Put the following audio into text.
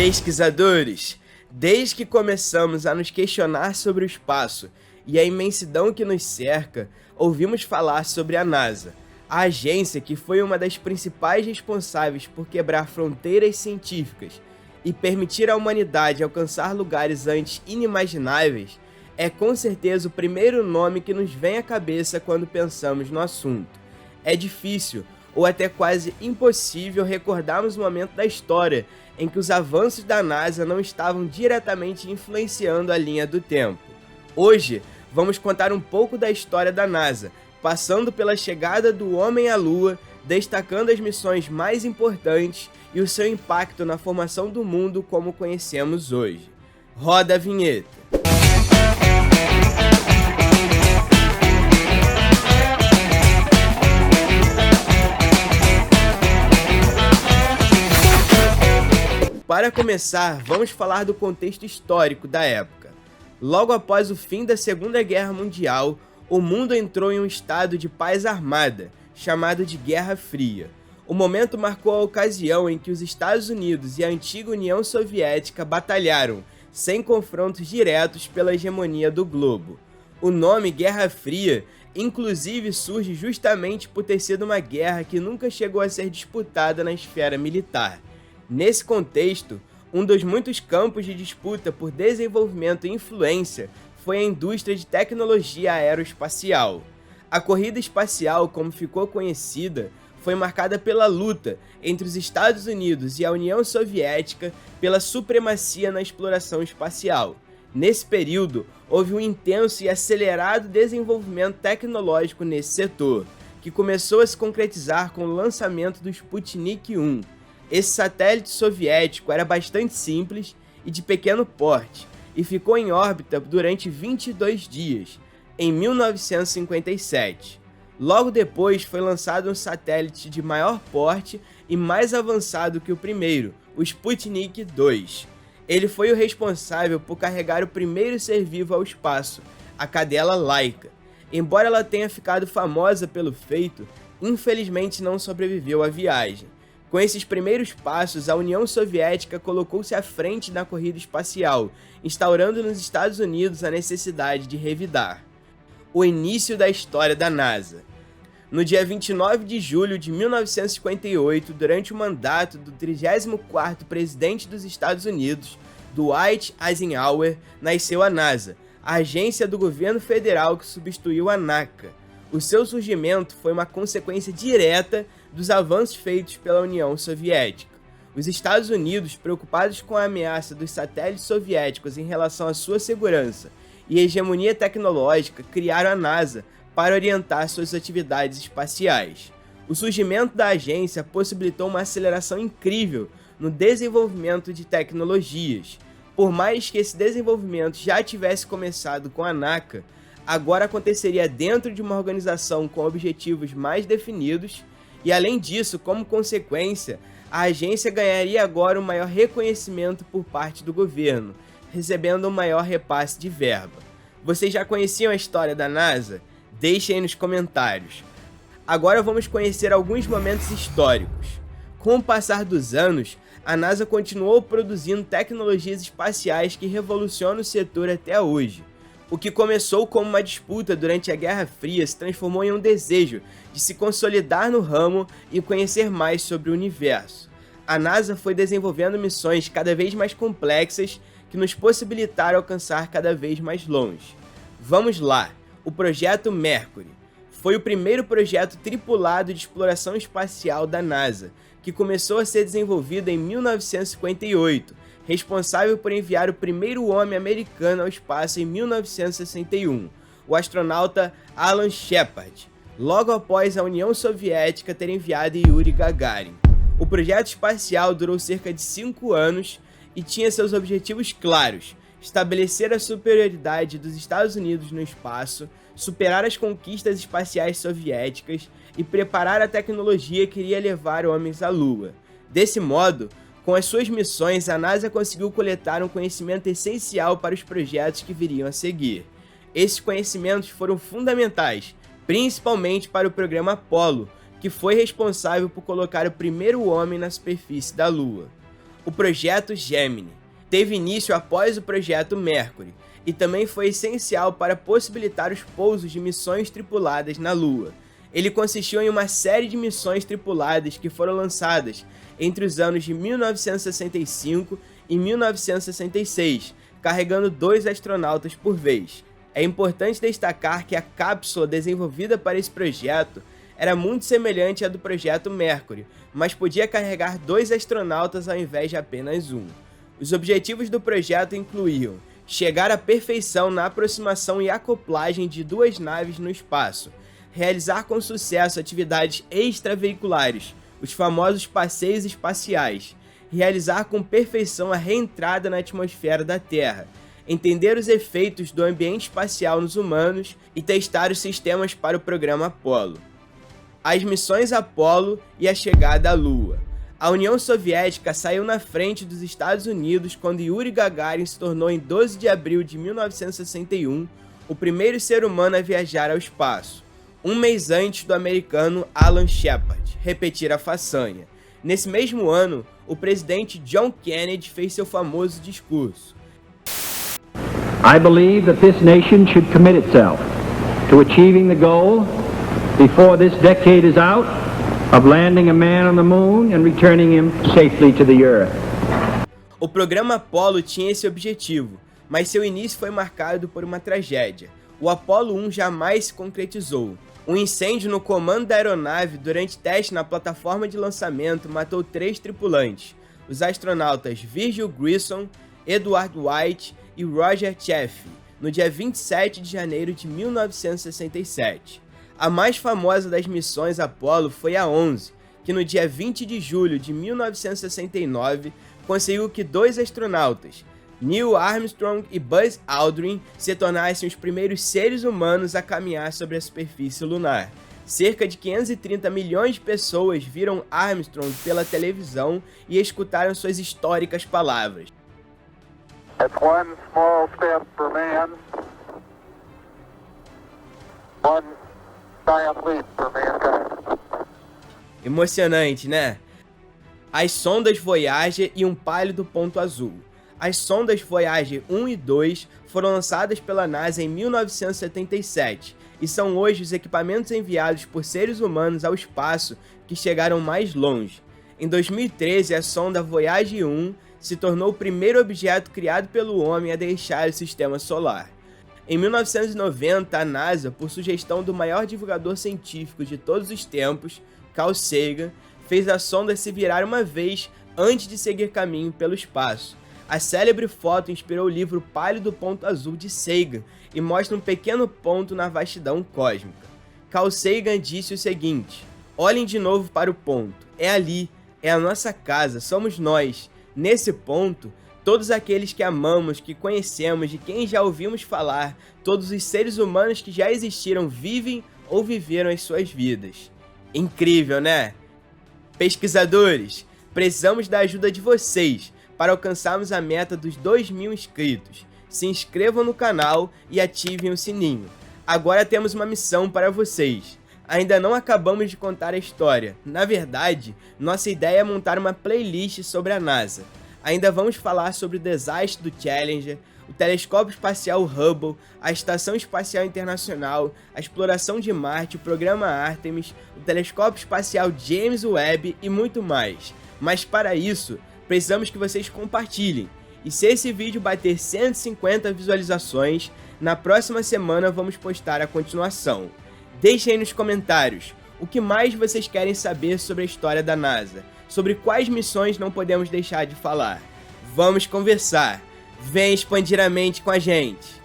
Pesquisadores, desde que começamos a nos questionar sobre o espaço e a imensidão que nos cerca, ouvimos falar sobre a NASA, a agência que foi uma das principais responsáveis por quebrar fronteiras científicas e permitir à humanidade alcançar lugares antes inimagináveis. É com certeza o primeiro nome que nos vem à cabeça quando pensamos no assunto. É difícil, ou até quase impossível, recordarmos um momento da história em que os avanços da NASA não estavam diretamente influenciando a linha do tempo. Hoje, vamos contar um pouco da história da NASA, passando pela chegada do homem à Lua, destacando as missões mais importantes e o seu impacto na formação do mundo como conhecemos hoje. Roda a vinheta! Para começar, vamos falar do contexto histórico da época. Logo após o fim da Segunda Guerra Mundial, o mundo entrou em um estado de paz armada, chamado de Guerra Fria. O momento marcou a ocasião em que os Estados Unidos e a antiga União Soviética batalharam, sem confrontos diretos, pela hegemonia do globo. O nome Guerra Fria, inclusive, surge justamente por ter sido uma guerra que nunca chegou a ser disputada na esfera militar. Nesse contexto, um dos muitos campos de disputa por desenvolvimento e influência foi a indústria de tecnologia aeroespacial. A corrida espacial, como ficou conhecida, foi marcada pela luta entre os Estados Unidos e a União Soviética pela supremacia na exploração espacial. Nesse período, houve um intenso e acelerado desenvolvimento tecnológico nesse setor, que começou a se concretizar com o lançamento do Sputnik 1. Esse satélite soviético era bastante simples e de pequeno porte, e ficou em órbita durante 22 dias, em 1957. Logo depois foi lançado um satélite de maior porte e mais avançado que o primeiro, o Sputnik 2. Ele foi o responsável por carregar o primeiro ser vivo ao espaço, a cadela Laika. Embora ela tenha ficado famosa pelo feito, infelizmente não sobreviveu à viagem. Com esses primeiros passos, a União Soviética colocou-se à frente na corrida espacial, instaurando nos Estados Unidos a necessidade de revidar. O início da história da NASA. No dia 29 de julho de 1958, durante o mandato do 34º presidente dos Estados Unidos, Dwight Eisenhower, nasceu a NASA, a agência do governo federal que substituiu a NACA. O seu surgimento foi uma consequência direta dos avanços feitos pela União Soviética. Os Estados Unidos, preocupados com a ameaça dos satélites soviéticos em relação à sua segurança e hegemonia tecnológica, criaram a NASA para orientar suas atividades espaciais. O surgimento da agência possibilitou uma aceleração incrível no desenvolvimento de tecnologias. Por mais que esse desenvolvimento já tivesse começado com a NACA, agora aconteceria dentro de uma organização com objetivos mais definidos e, além disso, como consequência, a agência ganharia agora um maior reconhecimento por parte do governo, recebendo um maior repasse de verba. Vocês já conheciam a história da NASA? Deixem aí nos comentários. Agora vamos conhecer alguns momentos históricos. Com o passar dos anos, a NASA continuou produzindo tecnologias espaciais que revolucionam o setor até hoje. O que começou como uma disputa durante a Guerra Fria se transformou em um desejo de se consolidar no ramo e conhecer mais sobre o universo. A NASA foi desenvolvendo missões cada vez mais complexas que nos possibilitaram alcançar cada vez mais longe. Vamos lá! O Projeto Mercury foi o primeiro projeto tripulado de exploração espacial da NASA, que começou a ser desenvolvido em 1958, responsável por enviar o primeiro homem americano ao espaço em 1961, o astronauta Alan Shepard, logo após a União Soviética ter enviado Yuri Gagarin. O projeto espacial durou cerca de 5 anos e tinha seus objetivos claros: estabelecer a superioridade dos Estados Unidos no espaço, superar as conquistas espaciais soviéticas e preparar a tecnologia que iria levar homens à Lua. Desse modo, com as suas missões, a NASA conseguiu coletar um conhecimento essencial para os projetos que viriam a seguir. Esses conhecimentos foram fundamentais, principalmente para o programa Apollo, que foi responsável por colocar o primeiro homem na superfície da Lua. O projeto Gemini teve início após o projeto Mercury e também foi essencial para possibilitar os pousos de missões tripuladas na Lua. Ele consistiu em uma série de missões tripuladas que foram lançadas entre os anos de 1965 e 1966, carregando 2 astronautas por vez. É importante destacar que a cápsula desenvolvida para esse projeto era muito semelhante à do projeto Mercury, mas podia carregar 2 astronautas ao invés de apenas um. Os objetivos do projeto incluíam chegar à perfeição na aproximação e acoplagem de 2 naves no espaço, realizar com sucesso atividades extraveiculares, os famosos passeios espaciais, realizar com perfeição a reentrada na atmosfera da Terra, entender os efeitos do ambiente espacial nos humanos e testar os sistemas para o programa Apollo. As missões Apollo e a chegada à Lua. A União Soviética saiu na frente dos Estados Unidos quando Yuri Gagarin se tornou em 12 de abril de 1961 o primeiro ser humano a viajar ao espaço, um mês antes do americano Alan Shepard repetir a façanha. Nesse mesmo ano, o presidente John Kennedy fez seu famoso discurso. I believe that this nation should commit itself to achieving the goal before this decade is out of landing a man on the moon and returning him safely to the earth. O programa Apollo tinha esse objetivo, mas seu início foi marcado por uma tragédia. O Apollo 1 jamais se concretizou. Um incêndio no comando da aeronave durante teste na plataforma de lançamento matou 3 tripulantes, os astronautas Virgil Grissom, Edward White e Roger Chaffee, no dia 27 de janeiro de 1967. A mais famosa das missões Apollo foi a 11, que no dia 20 de julho de 1969 conseguiu que 2 astronautas, Neil Armstrong e Buzz Aldrin, se tornassem os primeiros seres humanos a caminhar sobre a superfície lunar. Cerca de 530 milhões de pessoas viram Armstrong pela televisão e escutaram suas históricas palavras. It's one small step for man, one giant leap for mankind. Emocionante, né? As sondas Voyager e um pálido ponto azul. As sondas Voyager 1 e 2 foram lançadas pela NASA em 1977 e são hoje os equipamentos enviados por seres humanos ao espaço que chegaram mais longe. Em 2013, a sonda Voyager 1 se tornou o primeiro objeto criado pelo homem a deixar o sistema solar. Em 1990, a NASA, por sugestão do maior divulgador científico de todos os tempos, Carl Sagan, fez a sonda se virar uma vez antes de seguir caminho pelo espaço. A célebre foto inspirou o livro Pálido Ponto Azul de Sagan e mostra um pequeno ponto na vastidão cósmica. Carl Sagan disse o seguinte: olhem de novo para o ponto, é ali, é a nossa casa, somos nós. Nesse ponto, todos aqueles que amamos, que conhecemos, de quem já ouvimos falar, todos os seres humanos que já existiram vivem ou viveram as suas vidas. Incrível, né? Pesquisadores, precisamos da ajuda de vocês para alcançarmos a meta dos 2.000 inscritos. Se inscrevam no canal e ativem o sininho. Agora temos uma missão para vocês. Ainda não acabamos de contar a história. Na verdade, nossa ideia é montar uma playlist sobre a NASA. Ainda vamos falar sobre o desastre do Challenger, o telescópio espacial Hubble, a Estação Espacial Internacional, a exploração de Marte, o programa Artemis, o telescópio espacial James Webb e muito mais. Mas para isso, precisamos que vocês compartilhem. E se esse vídeo bater 150 visualizações, na próxima semana vamos postar a continuação. Deixem aí nos comentários o que mais vocês querem saber sobre a história da NASA, sobre quais missões não podemos deixar de falar. Vamos conversar. Vem expandir a mente com a gente.